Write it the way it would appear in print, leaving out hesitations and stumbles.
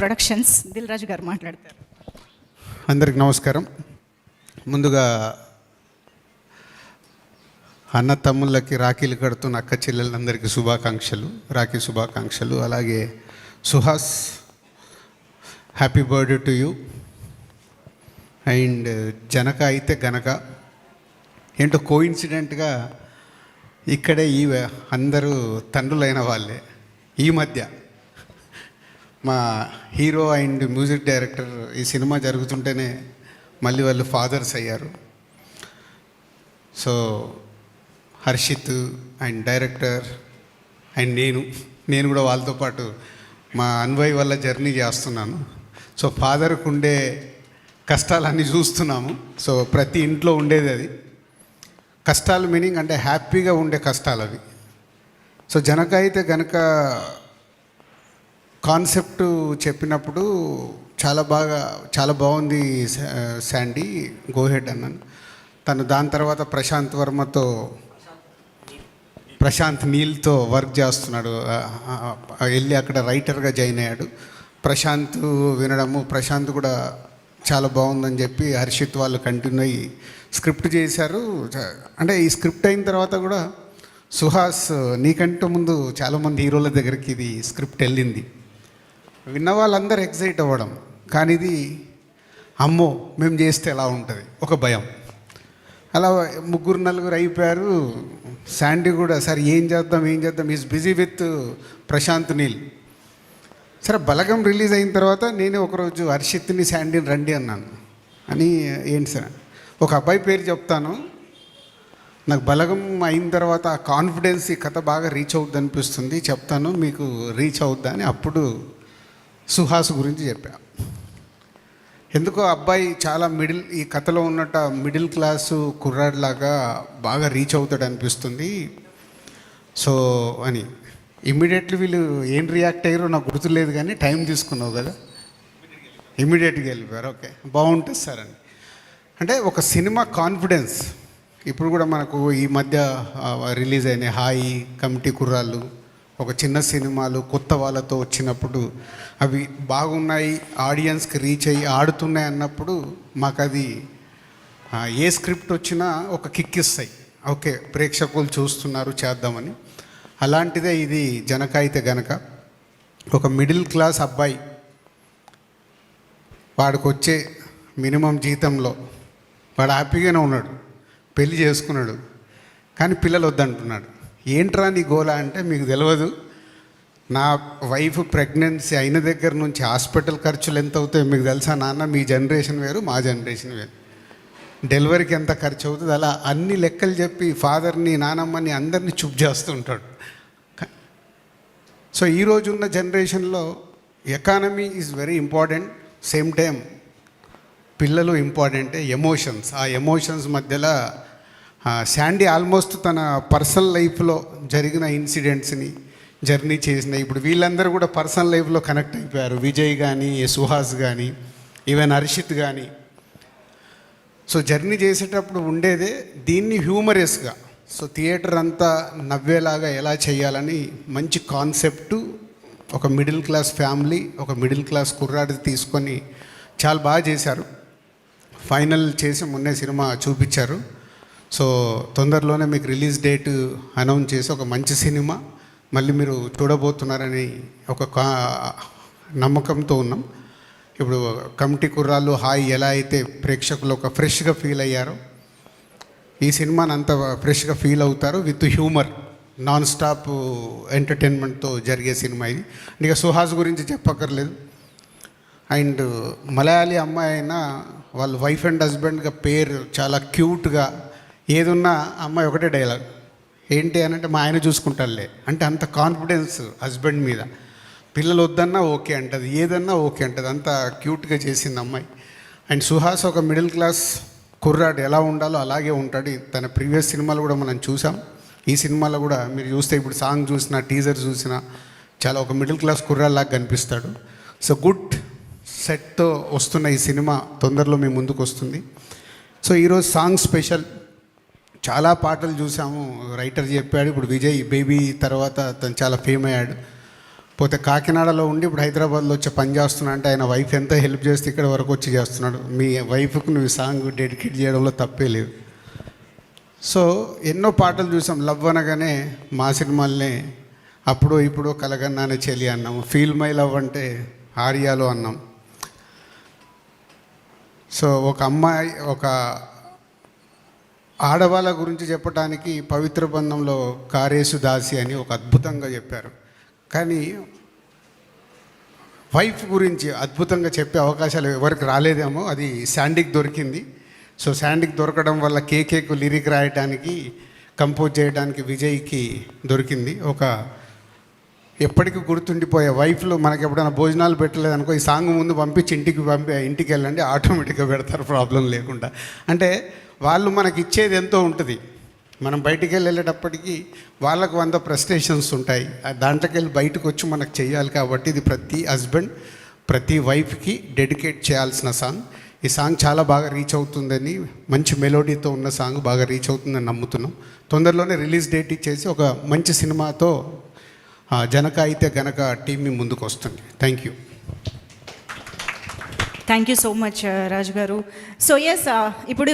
Productions Dil Raju గారు మాట్లాడతారు. అందరికి నమస్కారం. ముందుగా అన్న తమ్ముళ్ళకి రాఖీలు కడుతున్న అక్క చెల్లెలందరికీ శుభాకాంక్షలు, రాఖీ శుభాకాంక్షలు. అలాగే Suhas, happy birthday to you. And Janaka అయితే గనక ఏంటో కోఇన్సిడెంట్గా ఇక్కడే అందరూ తండ్రులైన వాళ్ళే. ఈ మధ్య మా హీరో అండ్ మ్యూజిక్ డైరెక్టర్ ఈ సినిమా జరుగుతుంటేనే మళ్ళీ వాళ్ళు ఫాదర్స్ అయ్యారు. So Harshit and director and నేను కూడా వాళ్ళతో పాటు మా అన్వయ్ వల్ల జర్నీ చేస్తున్నాను. సో ఫాదర్కు ఉండే కష్టాలన్నీ చూస్తున్నాము. సో ప్రతి ఇంట్లో ఉండేది అది. కష్టాలు మీనింగ్ అంటే హ్యాపీగా ఉండే కష్టాలు అవి. సో జనక అయితే గనక కాన్సెప్ట్ చెప్పినప్పుడు చాలా బాగుంది శాండీ, గోహెడ్ అన్నాను. తను దాని తర్వాత ప్రశాంత్ నీల్తో వర్క్ చేస్తున్నాడు. వెళ్ళి అక్కడ రైటర్గా జాయిన్ అయ్యాడు. ప్రశాంత్ వినడము, ప్రశాంత్ కూడా చాలా బాగుందని చెప్పి హర్షిత్ వాళ్ళు కంటిన్యూ అయ్యి స్క్రిప్ట్ చేశారు. అంటే ఈ స్క్రిప్ట్ అయిన తర్వాత కూడా సుహాస్ నీకంటే ముందు చాలామంది హీరోల దగ్గరికి ఇది స్క్రిప్ట్ వెళ్ళింది. విన్న వాళ్ళందరూ ఎక్సైట్ అవ్వడం, కానీ ఇది అమ్మో మేము చేస్తే ఎలా ఉంటుంది ఒక భయం. అలా 3-4 అయిపోయారు. శాండీ కూడా సరే ఏం చేద్దాం is busy with Prashanth Neel. సరే బలగం రిలీజ్ అయిన తర్వాత నేనే ఒకరోజు హర్షిత్ని శాండీని రండి అన్నాను. అని ఏంటి సార్, ఒక అబ్బాయి పేరు చెప్తాను, నాకు బలగం అయిన తర్వాత ఆ కాన్ఫిడెన్స్ ఈ కథ బాగా రీచ్ అవుద్ది అనిపిస్తుంది, చెప్తాను మీకు రీచ్ అవుద్దా అని అప్పుడు సుహాస్ గురించి చెప్పా. ఎందుకో అబ్బాయి చాలా ఈ కథలో ఉన్నట్ట మిడిల్ క్లాసు కుర్రాడిలాగా బాగా రీచ్ అవుతాడు అనిపిస్తుంది. సో అని ఇమ్మీడియట్లీ వీళ్ళు ఏం రియాక్ట్ అయ్యారో నాకు గుర్తులేదు, కానీ టైం తీసుకున్నావు కదా, ఇమ్మీడియట్గా వెళ్ళిపోయారు. ఓకే బాగుంటుంది సార్ అని. అంటే ఒక సినిమా కాన్ఫిడెన్స్. ఇప్పుడు కూడా మనకు ఈ మధ్య రిలీజ్ అయిన హాయి, కమిటీ కుర్రాళ్ళు, ఒక చిన్న సినిమాలు కొత్త వాళ్ళతో వచ్చినప్పుడు అవి బాగున్నాయి, ఆడియన్స్కి రీచ్ అయ్యి ఆడుతున్నాయి అన్నప్పుడు మాకు అది ఏ స్క్రిప్ట్ వచ్చినా ఒక కిక్ ఇస్తాయి. ఓకే ప్రేక్షకులు చూస్తున్నారు చేద్దామని. అలాంటిదే ఇది జనక అయితే గనక. ఒక మిడిల్ క్లాస్ అబ్బాయి వాడికి వచ్చే మినిమం జీతంలో వాడు హ్యాపీగానే ఉన్నాడు, పెళ్లి చేసుకున్నాడు, కానీ పిల్లలు వద్దంటున్నాడు. ఏంట్రా నీ గోలా అంటే, మీకు తెలియదు నా వైఫ్ ప్రెగ్నెన్సీ అయిన దగ్గర నుంచి హాస్పిటల్ ఖర్చులు ఎంత అవుతాయో మీకు తెలుసా నాన్న, మీ జనరేషన్ వేరు మా జనరేషన్ వేరు, డెలివరీకి ఎంత ఖర్చు అవుతుంది, అలా అన్ని లెక్కలు చెప్పి ఫాదర్ని నానమ్మని అందరినీ చూప్ చేస్తుంటాడు. సో ఈరోజున్న జనరేషన్లో economy is very important, same time పిల్లలు ఇంపార్టెంటే, ఎమోషన్స్. ఆ ఎమోషన్స్ మధ్యలో శాండీ ఆల్మోస్ట్ తన పర్సనల్ లైఫ్లో జరిగిన ఇన్సిడెంట్స్ని జర్నీ చేసిన, ఇప్పుడు వీళ్ళందరూ కూడా పర్సనల్ లైఫ్లో కనెక్ట్ అయిపోయారు. విజయ్ కానీ, సుహాస్ కానీ, ఈవెన్ హర్షిత్ కానీ. సో జర్నీ చేసేటప్పుడు ఉండేదే దీన్ని హ్యూమరస్గా, సో థియేటర్ అంతా నవ్వేలాగా ఎలా చేయాలని మంచి కాన్సెప్టు, ఒక మిడిల్ క్లాస్ ఫ్యామిలీ, ఒక మిడిల్ క్లాస్ కుర్రాడి తీసుకొని చాలా బాగా చేశారు. ఫైనల్ చేసి మొన్నే సినిమా చూపించారు. సో తొందరలోనే మీకు రిలీజ్ డేట్ అనౌన్స్ చేసి ఒక మంచి సినిమా మళ్ళీ మీరు చూడబోతున్నారని ఒక నమ్మకంతో ఉన్నాం. ఇప్పుడు కమిటీ కుర్రాళ్ళు హాయ్ ఎలా అయితే ప్రేక్షకులు ఒక ఫ్రెష్గా ఫీల్ అయ్యారో, ఈ సినిమాని అంత ఫ్రెష్గా ఫీల్ అవుతారు విత్ హ్యూమర్, నాన్ స్టాప్ ఎంటర్టైన్మెంట్తో జరిగే సినిమా ఇది. ఇక సుహాస్ గురించి చెప్పక్కర్లేదు. అండ్ మలయాళీ అమ్మాయి అయినా వాళ్ళ వైఫ్ అండ్ హస్బెండ్గా పేరు చాలా క్యూట్గా, ఏదున్నా అమ్మాయి ఒకటే డైలాగ్ ఏంటి అని అంటే, మా ఆయన చూసుకుంటారులే అంటే అంత కాన్ఫిడెన్స్ హస్బెండ్ మీద. పిల్లలు వద్దన్నా ఓకే అంటది, ఏదన్నా ఓకే అంటది, అంత క్యూట్గా చేసింది అమ్మాయి. అండ్ సుహాస్ ఒక మిడిల్ క్లాస్ కుర్రాడు ఎలా ఉండాలో అలాగే ఉంటాడు. తన ప్రీవియస్ సినిమాలు కూడా మనం చూసాం. ఈ సినిమాలో కూడా మీరు చూస్తే ఇప్పుడు సాంగ్ చూసినా, టీజర్ చూసినా చాలా ఒక మిడిల్ క్లాస్ కుర్రాడిలాగా కనిపిస్తాడు. సో గుడ్ సెట్తో వస్తున్న ఈ సినిమా తొందరలో మీ ముందుకు వస్తుంది. సో ఈరోజు సాంగ్ స్పెషల్. చాలా పాటలు చూసాము, రైటర్ చెప్పాడు. ఇప్పుడు విజయ్ బేబీ తర్వాత తను చాలా ఫేమ్ అయ్యాడు. పోతే కాకినాడలో ఉండి ఇప్పుడు హైదరాబాద్లో వచ్చి పని చేస్తున్నా అంటే ఆయన వైఫ్ ఎంత హెల్ప్ చేస్తే ఇక్కడ వరకు వచ్చి చేస్తున్నాడు. మీ వైఫ్కి నువ్వు సాంగ్ డెడికేట్ చేయడంలో తప్పే లేదు. సో ఎన్నో పాటలు చూసాం. లవ్ అనగానే మా సినిమాల్ని అప్పుడు ఇప్పుడు కలగన్నానే చెలి అన్నాం. ఫీల్ మై లవ్ అంటే ఆర్యాలో అన్నాం. సో ఒక అమ్మాయి, ఒక ఆడవాళ్ళ గురించి చెప్పడానికి పవిత్ర బంధంలో కారేసు దాసి అని ఒక అద్భుతంగా చెప్పారు. కానీ వైఫ్ గురించి అద్భుతంగా చెప్పే అవకాశాలు ఎవరికి రాలేదేమో, అది శాండీకి దొరికింది. సో శాండీకి దొరకడం వల్ల కేకేకు లిరిక్ రాయడానికి, కంపోజ్ చేయడానికి విజయ్కి దొరికింది. ఒక ఎప్పటికీ గుర్తుండిపోయే వైఫ్లో మనకి ఎప్పుడైనా భోజనాలు పెట్టలేదనుకో, ఈ సాంగ్ ముందు పంపించి ఇంటికి వెళ్ళండి, ఆటోమేటిక్గా పెడతారు ప్రాబ్లం లేకుండా. అంటే వాళ్ళు మనకి ఇచ్చేది ఎంతో ఉంటుంది. మనం బయటికి వెళ్ళేటప్పటికీ వాళ్ళకు 100 ఫ్రస్ట్రేషన్స్ ఉంటాయి. దాంట్లోకి వెళ్ళి బయటకు వచ్చి మనకు చేయాలి. కాబట్టి ఇది ప్రతి హస్బెండ్, ప్రతి వైఫ్కి డెడికేట్ చేయాల్సిన సాంగ్. ఈ సాంగ్ చాలా బాగా రీచ్ అవుతుందని, మంచి మెలోడీతో ఉన్న సాంగ్ బాగా రీచ్ అవుతుందని నమ్ముతున్నాం. తొందరలోనే రిలీజ్ డేట్ ఇచ్చేసి ఒక మంచి సినిమాతో జనక అయితే గనక టీం మీ ముందుకు వస్తుంది. Thank you. Thank you so much Raju garu. So yes, ఇప్పుడు